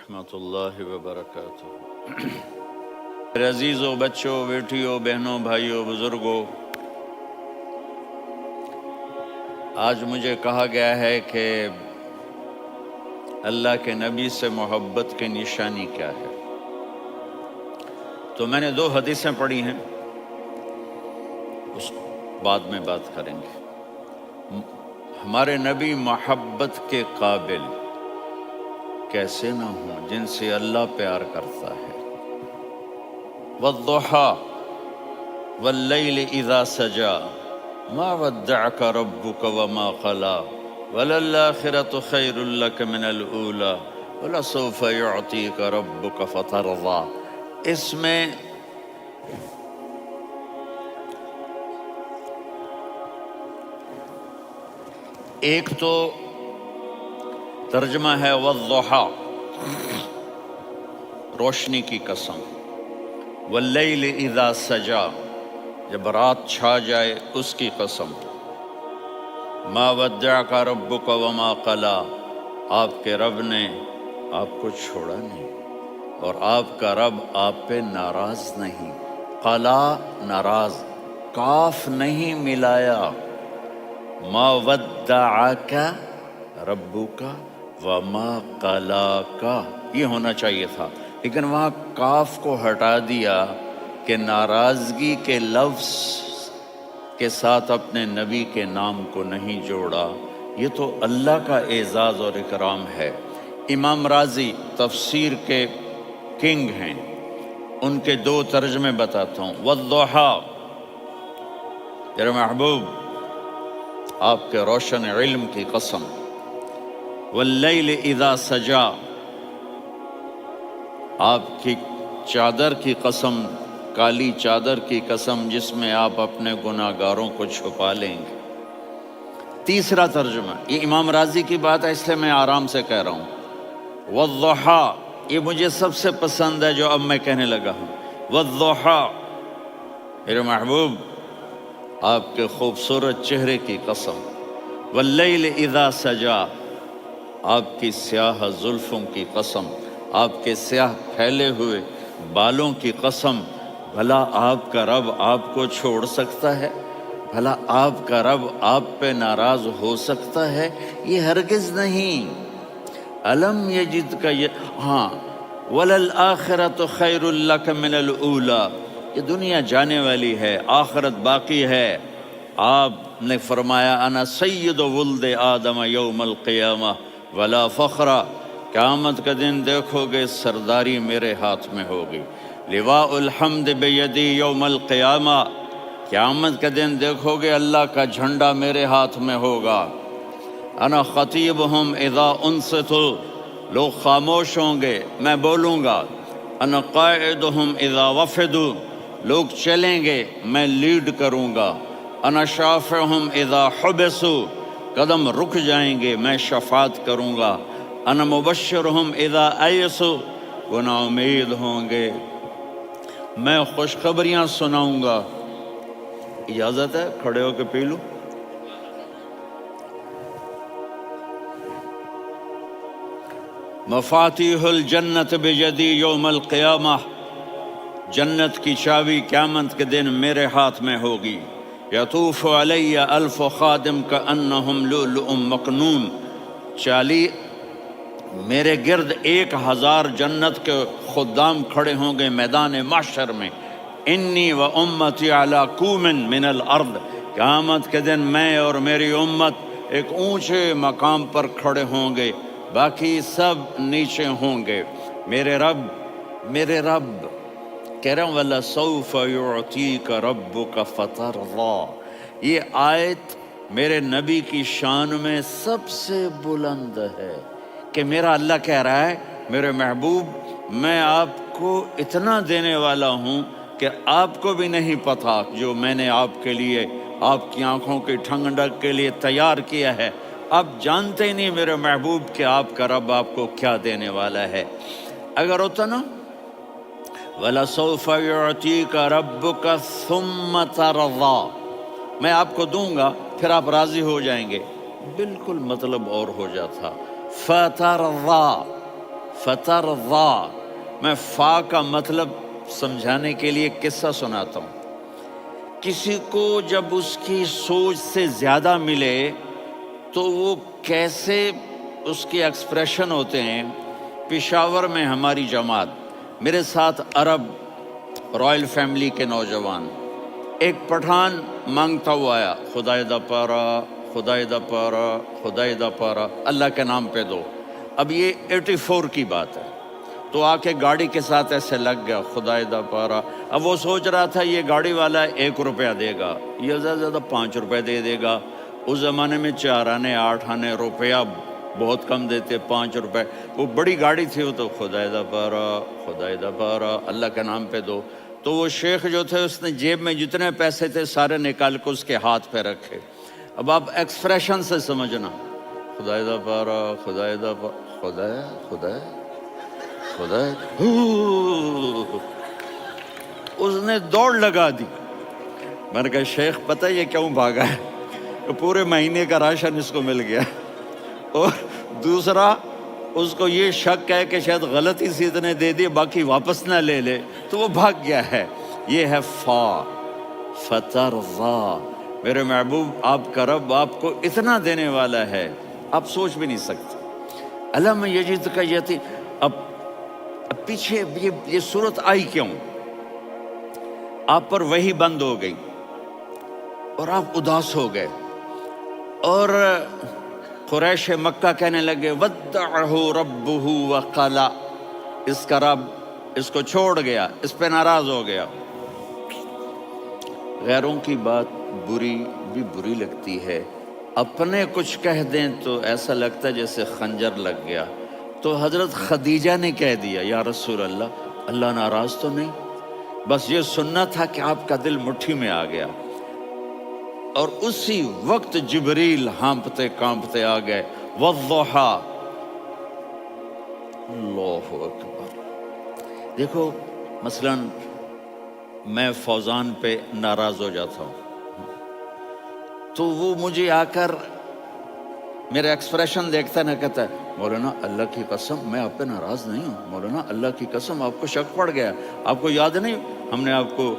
ورحمۃ اللہ وبرکاتہ۔ میرے عزیزوں، بچوں، بیٹیوں، بہنوں، بھائیوں، بزرگوں، آج مجھے کہا گیا ہے کہ اللہ کے نبی سے محبت کی نشانی کیا ہے، تو میں نے 2 حدیثیں پڑھی ہیں، اس بعد میں بات کریں گے۔ ہمارے نبی محبت کے قابل کیسے نہ ہوں جن سے اللہ پیار کرتا ہے۔ والضحیٰ واللیل اذا سجا ما ودعک ربک وما قلی وللآخرۃ خیر لک من الاولی ولسوف یعطیک ربک فترضی۔ اس میں ایک تو ترجمہ ہے والضحیٰ، روشنی کی قسم، واللیل اذا سجا، جب رات چھا جائے اس کی قسم، ما ودعک ربک وما قلی، آپ کے رب نے آپ کو چھوڑا نہیں اور آپ کا رب آپ پہ ناراض نہیں۔ قلا ناراض، کاف نہیں ملایا۔ ما ودعک ربک وما قلاک، یہ ہونا چاہیے تھا، لیکن وہاں کاف کو ہٹا دیا کہ ناراضگی کے لفظ کے ساتھ اپنے نبی کے نام کو نہیں جوڑا۔ یہ تو اللہ کا اعزاز اور اکرام ہے۔ امام رازی تفسیر کے کنگ ہیں، ان کے 2 ترجمے بتاتا ہوں۔ والضحیٰ، میرے محبوب آپ کے روشن علم کی قسم، واللیل اذا سجا، آپ کی چادر کی قسم، کالی چادر کی قسم جس میں آپ اپنے گناہ گاروں کو چھپا لیں گے۔ تیسرا ترجمہ، یہ امام راضی کی بات ہے اس لیے میں آرام سے کہہ رہا ہوں۔ والضحیٰ، یہ مجھے سب سے پسند ہے جو اب میں کہنے لگا ہوں۔ والضحیٰ، میرے محبوب آپ کے خوبصورت چہرے کی قسم، واللیل اذا سجا، آپ کی سیاہ زلفوں کی قسم، آپ کے سیاہ پھیلے ہوئے بالوں کی قسم۔ بھلا آپ کا رب آپ کو چھوڑ سکتا ہے؟ بھلا آپ کا رب آپ پہ ناراض ہو سکتا ہے؟ یہ ہرگز نہیں۔ الم یجد کا ہاں، وللآخرۃ خیر لک من الاولی، یہ دنیا جانے والی ہے، آخرت باقی ہے۔ آپ نے فرمایا انا سید ولد آدم یوم القیامہ ولا فخر، قیامت کا دن دیکھو گے سرداری میرے ہاتھ میں ہوگی۔ لواء الحمد بیدی یوم القیامہ، قیامت کا دن دیکھو گے اللہ کا جھنڈا میرے ہاتھ میں ہوگا۔ انا خطیبہم اذا انصتوا، لوگ خاموش ہوں گے میں بولوں گا۔ انا قائدہم اذا وفدوا، لوگ چلیں گے میں لیڈ کروں گا۔ انا شافعہم اذا حبسوا، قدم رک جائیں گے میں شفاعت کروں گا۔ انا مبشرہم اذا ایسوا، وہ نا امید ہوں گے میں خوشخبریاں سناؤں گا۔ اجازت ہے کھڑے ہو کے پی لوں؟ مفاتیح الجنت بیدی یوم القیامہ، جنت کی چابی قیامت کے دن میرے ہاتھ میں ہوگی۔ یطوف علی الف خادم کانہم لؤلؤ مکنون، میرے گرد 1000 جنت کے خدام کھڑے ہوں گے میدان محشر میں۔ انی و امتی علی کوم من الارض، قیامت کے دن میں اور میری امت ایک اونچے مقام پر کھڑے ہوں گے، باقی سب نیچے ہوں گے۔ میرے رب کہہ رہا ہوں وَلَسَوْفَ يُعْطِيكَ رَبُّكَ فَتَرْضَىٰ، یہ آیت میرے نبی کی شان میں سب سے بلند ہے کہ میرا اللہ کہہ رہا ہے میرے محبوب میں آپ کو اتنا دینے والا ہوں کہ آپ کو بھی نہیں پتا جو میں نے آپ کے لیے، آپ کی آنکھوں کی ٹھنڈک کے لیے تیار کیا ہے۔ آپ جانتے ہی نہیں میرے محبوب کہ آپ کا رب آپ کو کیا دینے والا ہے۔ اگر ہوتا نا وَلَسَوْفَ يُعْطِيكَ رَبُّكَ ثُمَّ تَرْضَىٰ، میں آپ کو دوں گا پھر آپ راضی ہو جائیں گے، بالکل مطلب اور ہو جاتا۔ فَتَرْضَىٰ، فترضا، میں فا کا مطلب سمجھانے کے لیے قصہ سناتا ہوں۔ کسی کو جب اس کی سوچ سے زیادہ ملے تو وہ کیسے اس کے ایکسپریشن ہوتے ہیں۔ پشاور میں ہماری جماعت، میرے ساتھ عرب رائل فیملی کے نوجوان، ایک پٹھان مانگتا ہوا آیا، خدائے دا پارا، خدائے دا پارا، خدائے دا پارا، اللہ کے نام پہ دو۔ اب یہ 84 کی بات ہے، تو آ کے گاڑی کے ساتھ ایسے لگ گیا، خدائے دا پارا۔ اب وہ سوچ رہا تھا یہ گاڑی والا 1 روپیہ دے گا، یہ زیادہ زیادہ 5 روپے دے گا۔ اس زمانے میں 4 آنے 8 آنے روپیہ بہت کم دیتے، 5 روپے۔ وہ بڑی گاڑی تھی، وہ تو خدائے دا پارا، خدائے دا پارا، اللہ کے نام پہ دو۔ تو وہ شیخ جو تھے اس نے جیب میں جتنے پیسے تھے سارے نکال کے اس کے ہاتھ پہ رکھے۔ اب آپ ایکسپریشن سے سمجھنا، خدائے دا پارا، خدائے دا پارا، خدائے خدائے خدائے، اس نے دوڑ لگا دی۔ میں نے کہا شیخ پتہ یہ کیوں بھاگا ہے؟ کہ پورے مہینے کا راشن اس کو مل گیا، اور دوسرا اس کو یہ شک ہے کہ شاید غلطی سے اتنے دے دیے باقی واپس نہ لے لے، تو وہ بھاگ گیا ہے۔ یہ ہے فا، فترضا۔ میرے محبوب آپ کا رب آپ کو اتنا دینے والا ہے آپ سوچ بھی نہیں سکتے۔ علم یجد کا یتیم، اب پیچھے یہ صورت آئی کیوں؟ آپ پر وحی بند ہو گئی اور آپ اداس ہو گئے، اور قریش مکہ کہنے لگے ودعہ ربہ وقلا، اس کا رب اس کو چھوڑ گیا، اس پہ ناراض ہو گیا۔ غیروں کی بات بری لگتی ہے، اپنے کچھ کہہ دیں تو ایسا لگتا ہے جیسے خنجر لگ گیا۔ تو حضرت خدیجہ نے کہہ دیا یا رسول اللہ، اللہ ناراض تو نہیں؟ بس یہ سننا تھا کہ آپ کا دل مٹھی میں آ گیا۔ اور اسی وقت جبریل ہانپتے کانپتے آ گئے، والضحیٰ، اللہ اکبر۔ دیکھو مثلا میں فوزان پہ ناراض ہو جاتا ہوں تو وہ مجھے آ کر میرا ایکسپریشن دیکھتا ہے نہ، کہتا ہے مولانا اللہ کی قسم میں آپ پہ ناراض نہیں ہوں، مولانا اللہ کی قسم آپ کو شک پڑ گیا، آپ کو یاد نہیں ہم نے آپ کو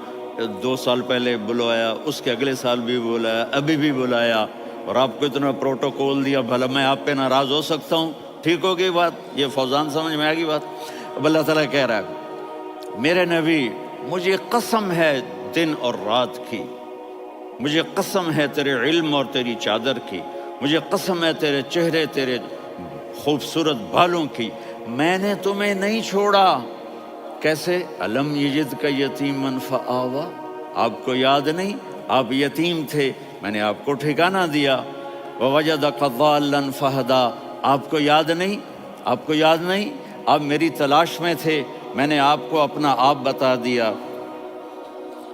2 سال پہلے بلوایا، اس کے اگلے سال بھی بلایا، ابھی بھی بلایا، اور آپ کو اتنا پروٹوکول دیا، بھلا میں آپ پہ ناراض ہو سکتا ہوں؟ ٹھیک ہوگی بات؟ یہ فوزان سمجھ میں آ گئی بات؟ اب اللہ تعالیٰ کہہ رہا ہے میرے نبی مجھے قسم ہے دن اور رات کی، مجھے قسم ہے تیرے علم اور تیری چادر کی، مجھے قسم ہے تیرے چہرے تیرے خوبصورت بالوں کی، میں نے تمہیں نہیں چھوڑا۔ کیسے؟ علم یجد کا یتیمن فآوا، آپ کو یاد نہیں آپ یتیم تھے، میں نے آپ کو ٹھکانہ دیا۔ ووجدک ضالا فہدا، آپ کو یاد نہیں، آپ کو یاد نہیں آپ میری تلاش میں تھے، میں نے آپ کو اپنا آپ بتا دیا۔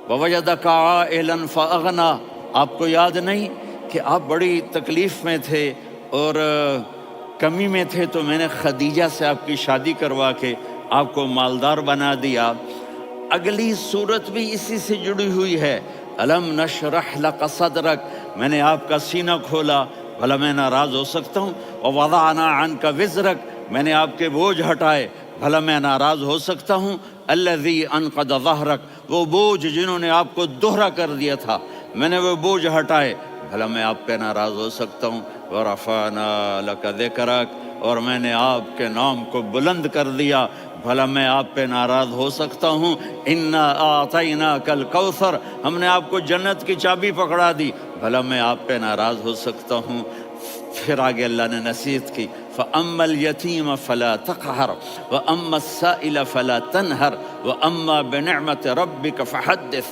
ووجدک عائلا فاغنا، آپ کو یاد نہیں کہ آپ بڑی تکلیف میں تھے اور کمی میں تھے، تو میں نے خدیجہ سے آپ کی شادی کروا کے آپ کو مالدار بنا دیا۔ اگلی صورت بھی اسی سے جڑی ہوئی ہے، الم نشرح لک صدرک، میں نے آپ کا سینہ کھولا، بھلا میں ناراض ہو سکتا ہوں؟ ووضعنا عنک وزرک، میں نے آپ کے بوجھ ہٹائے، بھلا میں ناراض ہو سکتا ہوں؟ الذی انقض ظہرک، وہ بوجھ جنہوں نے آپ کو دوہرا کر دیا تھا، میں نے وہ بوجھ ہٹائے، بھلا میں آپ پہ ناراض ہو سکتا ہوں؟ ورفعنا لک ذکرک، اور میں نے آپ کے نام کو بلند کر دیا، بھلا میں آپ پہ ناراض ہو سکتا ہوں؟ انا اعطیناک الکوثر، ہم نے آپ کو جنت کی چابی پکڑا دی، بھلا میں آپ پہ ناراض ہو سکتا ہوں؟ پھر آگے اللہ نے نصیحت کی، فَأَمَّا الْيَتِيمَ فَلَا تَقْهَرْ وَأَمَّا السَّائِلَ فَلَا تَنْهَرْ وَأَمَّا بِنِعْمَةِ رَبِّكَ فَحَدِّثْ۔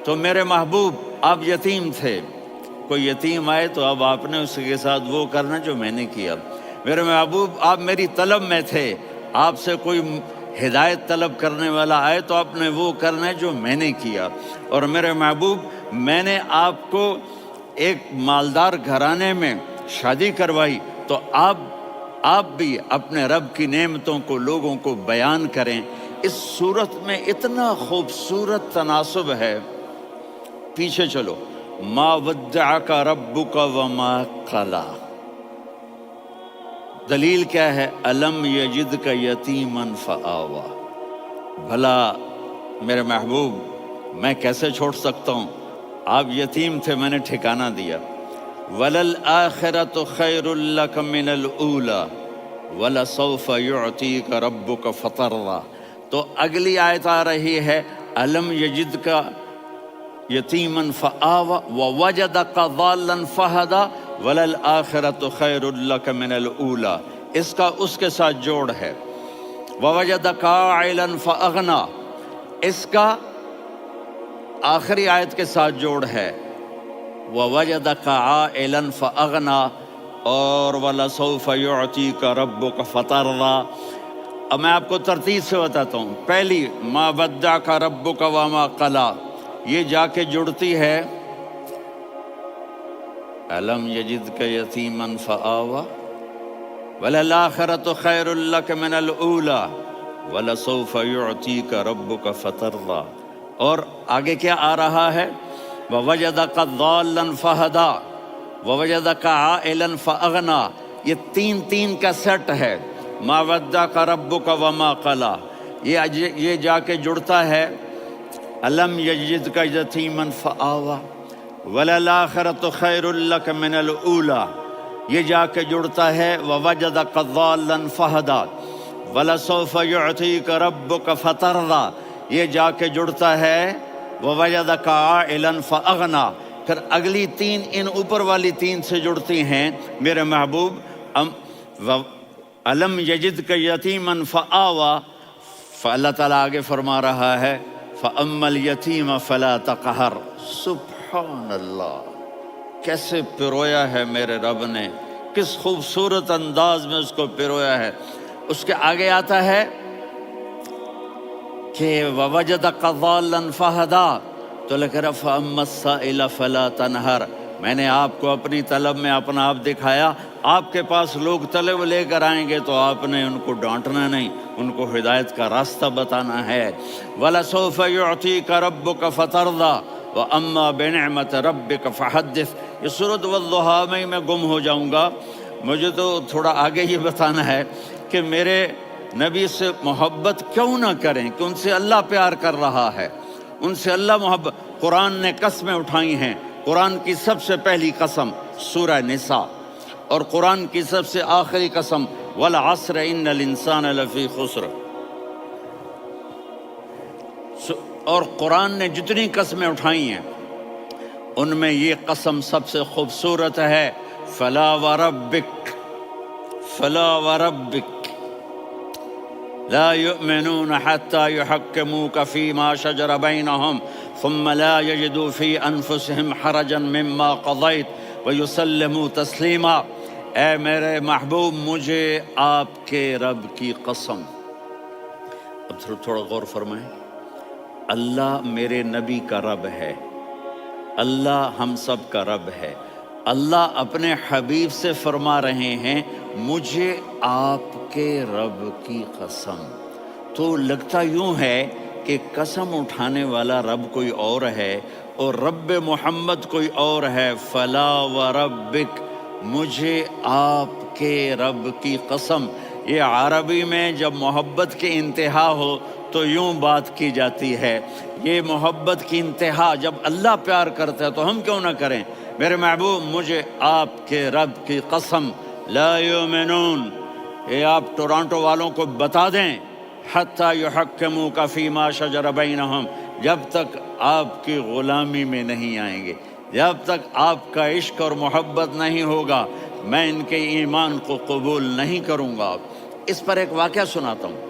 تو میرے محبوب آپ یتیم تھے، کوئی یتیم آئے تو اب آپ نے اس کے ساتھ وہ کرنا جو میں نے کیا۔ میرے محبوب آپ میری طلب میں تھے، آپ سے کوئی ہدایت طلب کرنے والا آئے تو آپ نے وہ کرنا ہے جو میں نے کیا۔ اور میرے محبوب میں نے آپ کو ایک مالدار گھرانے میں شادی کروائی، تو آپ بھی اپنے رب کی نعمتوں کو لوگوں کو بیان کریں۔ اس صورت میں اتنا خوبصورت تناسب ہے، پیچھے چلو، ما ودعک ربک وما قلی، دلیل کیا ہے؟ الم یجد کا یتیمن فآوا، بھلا میرے محبوب میں کیسے چھوڑ سکتا ہوں؟ آپ یتیم تھے، میں نے ٹھکانہ دیا۔ وَلَلْآخِرَةُ خَيْرٌ لَكَ مِنَ الْأُولَى وَلَسَوْفَ يُعْطِيكَ رَبُّكَ فَتَرْضَىٰ۔ تو اگلی آیت آ رہی ہے الم یجد کا یتیمن فآوا ووجدک ضالا فہدا وللآخرۃ خیر لک من الاولی، اس کا اس کے ساتھ جوڑ ہے۔ ووجدک عائلا فاغنا، اس کا آخری آیت کے ساتھ جوڑ ہے ووجدک عائلا فاغنا اور ولسوف یعطیک ربک فترضیٰ۔ اب میں آپ کو ترتیب سے بتاتا ہوں۔ پہلی ما ودعک ربک وما قلی، یہ جا کے جڑتی ہے الم یجدک یتیما فآوا وللآخرۃ خیر لک من الاولی ولسوف یعطیک ربک فترضیٰ، اور آگے کیا آ رہا ہے؟ ووجدک ضالا فہدا ووجدک عائلا فاغنا، یہ تین تین کا سیٹ ہے۔ ما ودعک ربک وما قلی، یہ جا کے جڑتا ہے الم یجدک یتیما فآوا وللآخرۃ خیر لک من الاولی، یہ جا کے جڑتا ہے ووجدک ضالا فہدا ولسوف یعطیک ربک فترضیٰ، یہ جا کے جڑتا ہے ووجدک عائلا فاغنا۔ پھر اگلی تین ان اوپر والی تین سے جڑتی ہیں میرے محبوب۔ الم یجدک یتیما فآوا، فاللہ تعالیٰ آگے فرما رہا ہے فَأَمَّا الْيَتِيمَ فَلَا تَقْهَرْ۔ سبحان اللہ، کیسے پرویا ہے میرے رب نے، کس خوبصورت انداز میں اس کو پرویا ہے۔ اس کے آگے آتا ہے کہ وَوَجَدَكَ ضَالًّا فَهَدَىٰ، تو لکھ رہا فَأَمَّا السَّائِلَ فَلَا تَنْهَرْ، میں نے آپ کو اپنی طلب میں اپنا آپ دکھایا۔ آپ کے پاس لوگ طلب لے کر آئیں گے تو آپ نے ان کو ڈانٹنا نہیں، ان کو ہدایت کا راستہ بتانا ہے۔ وَلَسَوْفَ يُعْطِيكَ رَبُّكَ فَتَرْضَىٰ وَأَمَّا بِنِعْمَةِ رَبِّكَ فَحَدِّثْ۔ یہ سورۃ والضحیٰ میں گم ہو جاؤں گا، مجھے تو تھوڑا آگے یہ بتانا ہے کہ میرے نبی سے محبت کیوں نہ کریں، کہ ان سے اللہ پیار کر رہا ہے، ان سے اللہ محبت۔ قرآن نے قسمیں اٹھائی ہیں، قرآن کی سب سے پہلی قسم سورہ نساء، اور قرآن کی سب سے آخری قسم والعصر ان الانسان لفی خسر۔ اور قرآن نے جتنی قسمیں اٹھائی ہیں ان میں یہ قسم سب سے خوبصورت ہے، فلا وربک فلا وربک لا يؤمنون حتى يحكموك فيما شجر بينهم ثم لا يجدوا في انفسهم حرجا مما قضيت ويسلموا تسلیما۔ اے میرے محبوب، مجھے آپ کے رب کی قسم۔ اب تھوڑا غور فرمائیں، اللہ میرے نبی کا رب ہے، اللہ ہم سب کا رب ہے۔ اللہ اپنے حبیب سے فرما رہے ہیں مجھے آپ کے رب کی قسم۔ تو لگتا یوں ہے کہ قسم اٹھانے والا رب کوئی اور ہے اور رب محمد کوئی اور ہے۔ فلا وربک، مجھے آپ کے رب کی قسم۔ یہ عربی میں جب محبت کی انتہا ہو تو یوں بات کی جاتی ہے، یہ محبت کی انتہا جب اللہ پیار کرتا ہے تو ہم کیوں نہ کریں۔ میرے محبوب، مجھے آپ کے رب کی قسم، لا یؤمنون، یہ آپ ٹورانٹو والوں کو بتا دیں، حتی یحکموک فیما شجر بینہم، جب تک آپ کی غلامی میں نہیں آئیں گے، جب تک آپ کا عشق اور محبت نہیں ہوگا، میں ان کے ایمان کو قبول نہیں کروں گا۔ اس پر ایک واقعہ سناتا ہوں۔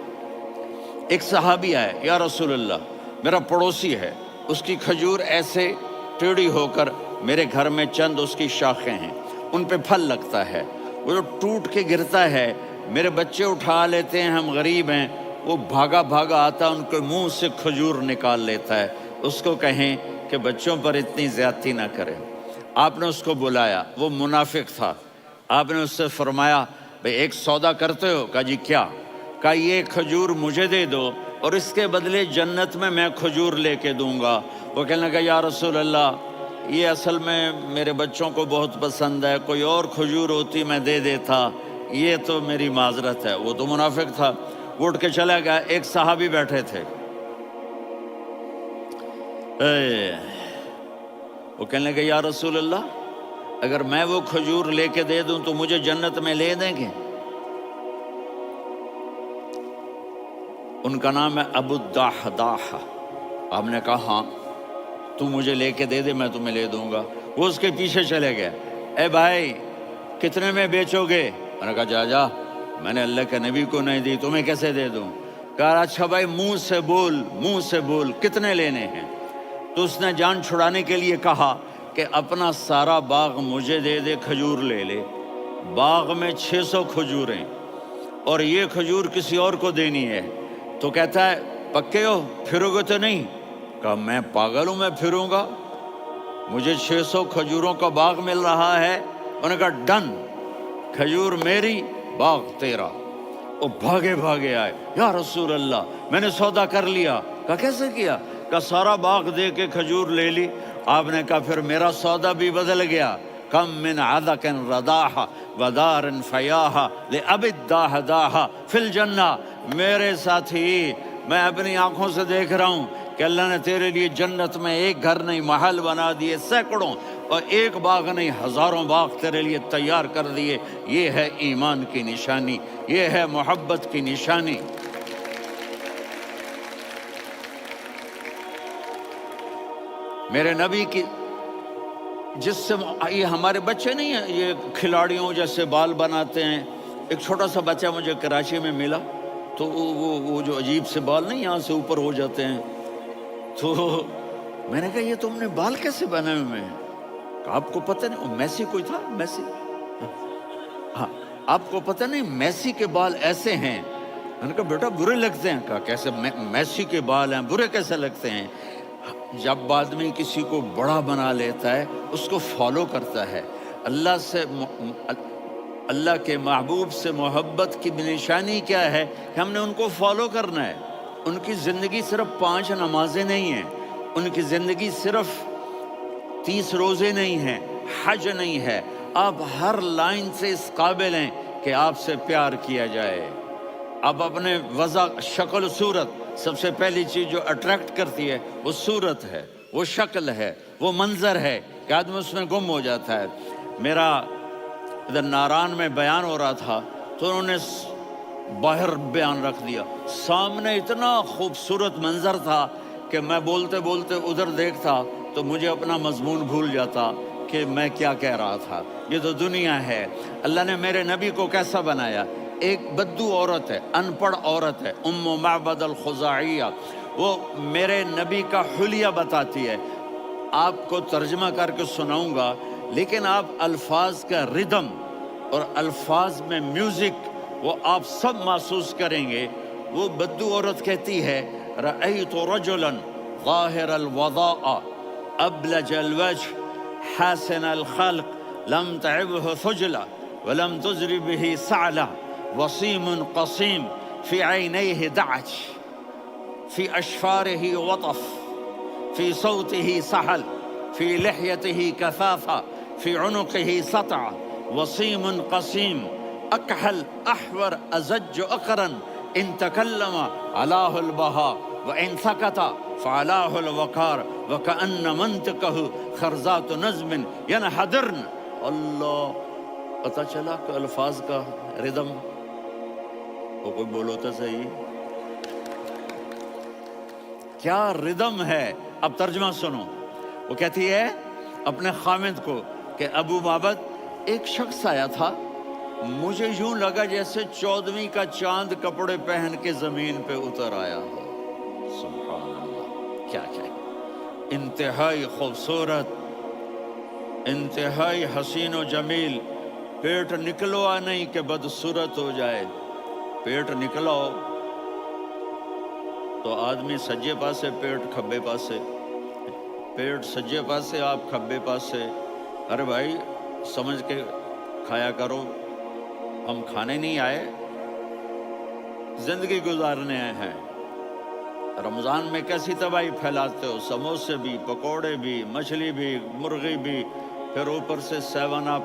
ایک صحابی آئے، یا رسول اللہ، میرا پڑوسی ہے، اس کی کھجور ایسے ٹیڑھی ہو کر میرے گھر میں چند اس کی شاخیں ہیں، ان پہ پھل لگتا ہے، وہ جو ٹوٹ کے گرتا ہے میرے بچے اٹھا لیتے ہیں، ہم غریب ہیں، وہ بھاگا بھاگا آتا ان کے منہ سے کھجور نکال لیتا ہے۔ اس کو کہیں کہ بچوں پر اتنی زیادتی نہ کریں۔ آپ نے اس کو بلایا، وہ منافق تھا، آپ نے اس سے فرمایا بھئی ایک سودا کرتے ہو؟ کہا جی کیا؟ کہا یہ کھجور مجھے دے دو اور اس کے بدلے جنت میں کھجور لے کے دوں گا۔ وہ کہنے لگا یا رسول اللہ، یہ اصل میں میرے بچوں کو بہت پسند ہے، کوئی اور کھجور ہوتی میں دے دیتا، یہ تو میری معذرت ہے. وہ تو منافق تھا, وہ اٹھ کے چلا گیا. ایک صحابی بیٹھے تھے, وہ کہنے لگے یا رسول اللہ, اگر میں وہ کھجور لے کے دے دوں تو مجھے جنت میں لے دیں گے؟ ان کا نام ہے ابو الدحداح. آپ نے کہا ہاں, تو مجھے لے کے دے دے, میں تمہیں لے دوں گا. وہ اس کے پیچھے چلے گئے. اے بھائی کتنے میں بیچو گے؟ میں نے کہا جا جا, میں نے اللہ کے نبی کو نہیں دی, تمہیں کیسے دے دوں؟ کہا اچھا بھائی منہ سے بول کتنے لینے ہیں؟ تو اس نے جان چھڑانے کے لیے کہا کہ اپنا سارا باغ مجھے دے دے, کھجور لے لے. باغ میں 600 کھجوریں اور یہ کھجور کسی اور کو دینی ہے. تو کہتا ہے پکے ہو, پھرو گے تو نہیں؟ کہا میں پاگل ہوں, میں پھروں گا؟ مجھے 600 کھجوروں کا باغ مل رہا ہے. انہوں نے کہا ڈن, کھجور میری, باغ تیرا. وہ بھاگے آئے, یا رسول اللہ میں نے سودا کر لیا. کہا کیسے کیا؟ کہا سارا باغ دے کے کھجور لے لی. آپ نے کہا پھر میرا سودا بھی بدل گیا. کم من عدق رداح ودار فیاح لأب الدحداح فی الجنہ. میرے ساتھی, میں اپنی آنکھوں سے دیکھ رہا ہوں کہ اللہ نے تیرے لیے جنت میں ایک گھر نہیں محل بنا دیے سینکڑوں, اور ایک باغ نہیں ہزاروں باغ تیرے لیے تیار کر دیے. یہ ہے ایمان کی نشانی, یہ ہے محبت کی نشانی. میرے نبی کی جس سے یہ ہمارے بچے نہیں ہیں, یہ کھلاڑیوں جیسے بال بناتے ہیں. ایک چھوٹا سا بچہ مجھے کراچی میں ملا, تو وہ جو عجیب سے بال نہیں یہاں سے اوپر ہو جاتے ہیں, تو میں نے کہا یہ تم نے بال کیسے بنائے ہوئے ہیں؟ آپ کو پتہ نہیں, میسی کوئی تھا, میسی, ہاں آپ کو پتہ نہیں میسی کے بال ایسے ہیں؟ میں نے کہا بیٹا برے لگتے ہیں. کہا کیسے میسی کے بال ہیں, برے کیسے لگتے ہیں؟ جب آدمی کسی کو بڑا بنا لیتا ہے اس کو فالو کرتا ہے. اللہ کے محبوب سے محبت کی نشانی کیا ہے کہ ہم نے ان کو فالو کرنا ہے. ان کی زندگی صرف 5 نمازیں نہیں ہیں, ان کی زندگی صرف 30 روزے نہیں ہیں, حج نہیں ہے. آپ ہر لائن سے اس قابل ہیں کہ آپ سے پیار کیا جائے. آپ اپنے وضع, شکل, صورت, سب سے پہلی چیز جو اٹریکٹ کرتی ہے وہ صورت ہے, وہ شکل ہے, وہ منظر ہے کہ آدمی اس میں گم ہو جاتا ہے. میرا ادھر ناران میں بیان ہو رہا تھا تو انہوں نے باہر بیان رکھ دیا. سامنے اتنا خوبصورت منظر تھا کہ میں بولتے بولتے ادھر دیکھتا تو مجھے اپنا مضمون بھول جاتا کہ میں کیا کہہ رہا تھا. یہ تو دنیا ہے. اللہ نے میرے نبی کو کیسا بنایا؟ ایک بدو عورت ہے, ان پڑھ عورت ہے, ام معبد الخزاعیہ, وہ میرے نبی کا حلیہ بتاتی ہے. آپ کو ترجمہ کر کے سناؤں گا, لیکن آپ الفاظ کا ردم اور الفاظ میں میوزک وہ آپ سب محسوس کریں گے. وہ بدو عورت کہتی ہے رأیت رجلا ظاہر الوضاء ابلج الوجه حاسن الخلق لم تعبه ثجلة ولم تزر به سعلة وصيم قصيم في عينيه دعج في أشفاره وطف في صوته سحل في لحيته كثافة في عنقه سطع وصيم قصيم أكحل أحور أزج أقرن إن تكلم علاه البهاء وإن سكت فعلاه الوقار وكأن منطقه خرزات نظم ينحدرن. اللہ, پتہ چلا کہ الفاظ کا ردم. وہ کوئی بولو تو صحیح, کیا ردم ہے. اب ترجمہ سنو. وہ کہتی ہے اپنے خامد کو کہ ابو معبد, ایک شخص آیا تھا, مجھے یوں لگا جیسے 14ویں کا چاند کپڑے پہن کے زمین پہ اتر آیا ہو. سبحان اللہ, کیا انتہائی خوبصورت, انتہائی حسین و جمیل. پیٹ نکلوا نہیں کہ بدصورت ہو جائے. پیٹ نکلاؤ تو آدمی سجے پاسے پیٹ, کھبے پاسے پیٹ, سجے پاسے آپ, کھبے پاسے. ارے بھائی سمجھ کے کھایا کرو. ہم کھانے نہیں آئے, زندگی گزارنے آئے ہیں. رمضان میں کیسی تباہی پھیلاتے ہو, سموسے بھی, پکوڑے بھی, مچھلی بھی, مرغی بھی, پھر اوپر سے 7 اپ.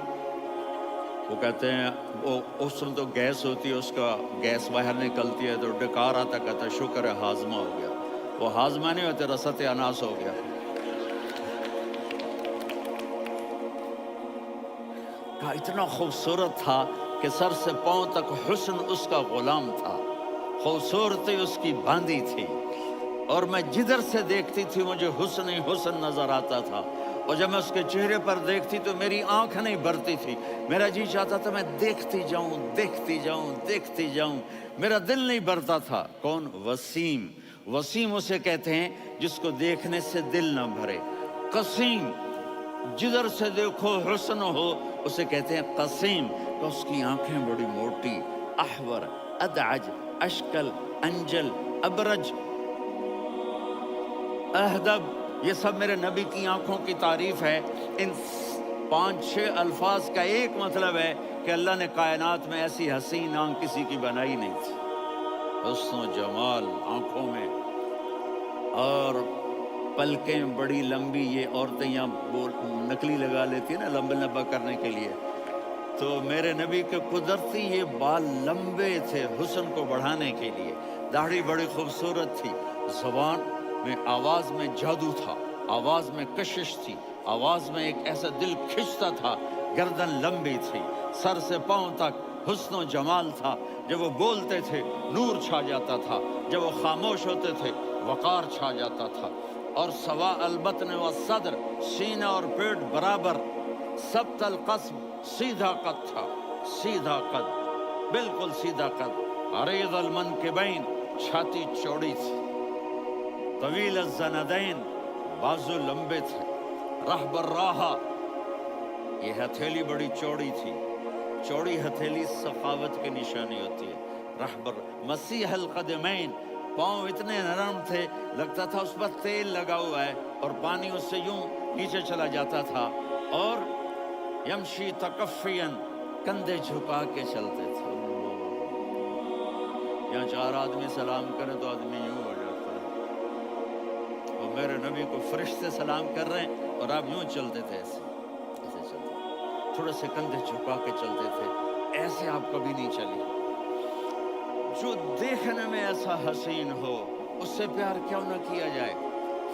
وہ کہتے ہیں وہ اس میں تو گیس ہوتی ہے، اس کا گیس باہر نکلتی ہے تو ڈکار آتا، کہتا ہے شکر ہے ہاضمہ ہو گیا. وہ ہاضمہ نہیں ہوتے، رسط اناس ہو گیا. کہا اتنا خوبصورت تھا کہ سر سے پاؤں تک حسن اس کا غلام تھا، خوبصورتی اس کی باندھی تھی، اور میں جدھر سے دیکھتی تھی مجھے حسن ہی حسن نظر آتا تھا. اور جب میں اس کے چہرے پر دیکھتی تو میری آنکھ نہیں بھرتی تھی، میرا جی چاہتا تھا میں دیکھتی جاؤں دیکھتی جاؤں دیکھتی جاؤں، میرا دل نہیں بھرتا تھا. کون؟ وسیم. وسیم اسے کہتے ہیں جس کو دیکھنے سے دل نہ بھرے. قسیم، جدھر سے دیکھو حسن ہو، اسے کہتے ہیں قسیم. تو اس کی آنکھیں بڑی موٹی، احور، ادعج، اشکل، انجل، ابرج، اہدب، یہ سب میرے نبی کی آنکھوں کی تعریف ہے. ان 5-6 الفاظ کا ایک مطلب ہے کہ اللہ نے کائنات میں ایسی حسین آنکھ کسی کی بنائی نہیں تھی. حسن و جمال آنکھوں میں، اور پلکیں بڑی لمبی. یہ عورتیں یہاں نکلی لگا لیتی ہیں نا لمبا لمبا کرنے کے لیے، تو میرے نبی کے قدرتی یہ بال لمبے تھے حسن کو بڑھانے کے لیے. داڑھی بڑی خوبصورت تھی. زبان میں، آواز میں جادو تھا، آواز میں کشش تھی، آواز میں ایک ایسا دل کھنچتا تھا. گردن لمبی تھی، سر سے پاؤں تک حسن و جمال تھا. جب وہ بولتے تھے نور چھا جاتا تھا، جب وہ خاموش ہوتے تھے وقار چھا جاتا تھا. اور سوا البطن و صدر، سینہ اور پیٹ برابر، سبت القصب، سیدھا قد تھا، سیدھا قد، بالکل سیدھا قد. عریض المنکبین، چھاتی چوڑی تھی. طویل الزندین، بازو لمبے تھے. رحب الراحہ، یہ ہتھیلی بڑی چوڑی تھی. چوڑی ہتھیلی سخاوت کی نشانی ہوتی ہے. رحبر. مسیح القدمین، پاؤں اتنے نرم تھے لگتا تھا اس پر تیل لگا ہوا ہے، اور پانی اس سے یوں نیچے چلا جاتا تھا. اور یمشی تکفین، کندھے جھکا کے چلتے تھے. یہاں 4 آدمی سلام کرے تو آدمی یوں ہو جاتا ہے. اور میرے نبی کو فرشتے سلام کر رہے ہیں اور آپ یوں چلتے تھے، ایسے ایسے چلتے، تھوڑے سے کندھے جھکا کے چلتے تھے. ایسے آپ کبھی نہیں چلے. جو دیکھنے میں ایسا حسین ہو اس سے پیار کیوں نہ کیا جائے.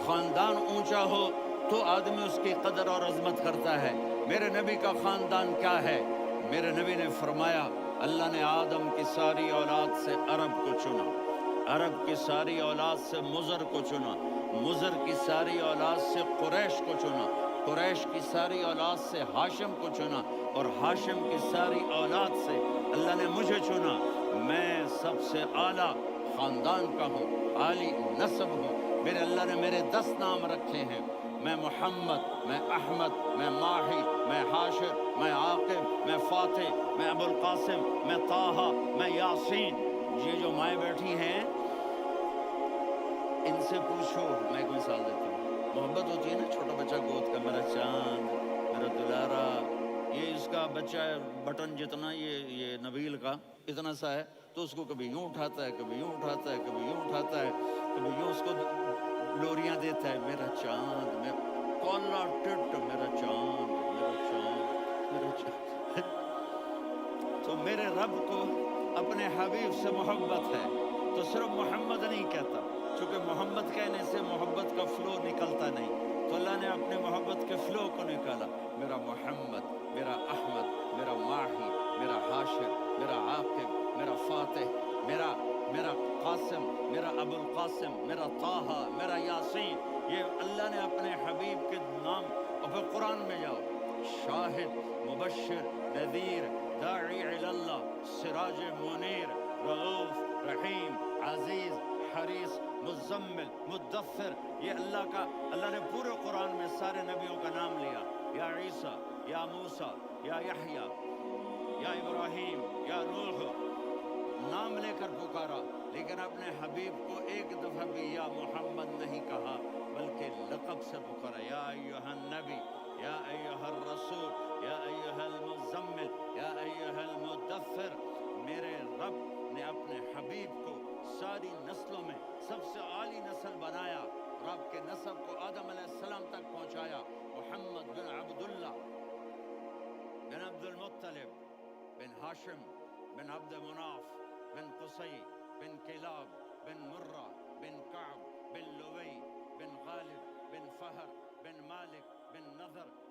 خاندان اونچا ہو تو آدمی اس کی قدر اور عظمت کرتا ہے. میرے نبی کا خاندان کیا ہے؟ میرے نبی نے فرمایا اللہ نے آدم کی ساری اولاد سے عرب کو چنا، عرب کی ساری اولاد سے مضر کو چنا، مضر کی ساری اولاد سے قریش کو چنا، قریش کی ساری اولاد سے ہاشم کو چنا، اور ہاشم کی ساری اولاد سے اللہ نے مجھے چنا. میں سب سے اعلیٰ خاندان کا ہوں، عالی نسب ہوں. میرے اللہ نے میرے 10 نام رکھے ہیں. میں محمد، میں احمد، میں ماہی، میں حاشر، میں عاقب، میں فاتح، میں ابو القاسم، میں طٰہٰ، میں یاسین. یہ جو مائیں بیٹھی ہیں ان سے پوچھو. میں ایک مثال دیتا ہوں. محبت ہوتی ہے نا، چھوٹا بچہ گود کا، میرا چاند، میرا دلارا. یہ اس کا بچہ بٹن جتنا، یہ نبیل کا اتنا سا ہے، تو اس کو کبھی یوں اٹھاتا ہے، کبھی یوں اٹھاتا ہے، کبھی یوں اٹھاتا ہے، کبھی یوں اس کو لوریاں دیتا ہے. میرا چاند، میں کولا ٹٹ، میرا چاند، میرا چاند، میرا چاند. تو میرے رب کو اپنے حبیب سے محبت ہے تو صرف محمد نہیں کہتا، چونکہ محمد کہنے سے محبت کا فلو نکلتا نہیں، تو اللہ نے اپنے محبت کے فلو کو نکالا. میرا محمد، میرا احمد، میرا ماہی، میرا حاشر، میرا عاقب، میرا فاتح، میرا قاسم، میرا ابو القاسم، میرا طٰہٰ، میرا یاسین. یہ اللہ نے اپنے حبیب کے نام. اور پھر قرآن میں جاؤ، شاہد، مبشر، نذیر، داعی الی اللہ، سراج منیر، رؤوف، رحیم، عزیز، حریص، مزمل، مدثر. یہ اللہ نے پورے قرآن میں سارے نبیوں کا نام لیا. یا عیسیٰ، یا موسیٰ، یا یحییٰ، یا ابراہیم، یا نوح، نام لے کر پکارا. لیکن اپنے حبیب کو ایک دفعہ بھی یا محمد نہیں کہا، بلکہ لقب سے پکارا. یا ایھا النبی، یا ایھا الرسول، یا ایھا المزمل، یا ایھا المدثر. میرے رب نے اپنے حبیب کو ساری نسلوں میں سب سے عالی نسل بنایا. رب کے نسب کو آدم علیہ السلام تک پہنچایا. محمد بن عبداللہ بن عبد المطلب ہاشم بن عبد مناف بن قصی بن کلاب بن مرہ بن کعب بن لوی بن غالب بن فہر بن مالک بن نضر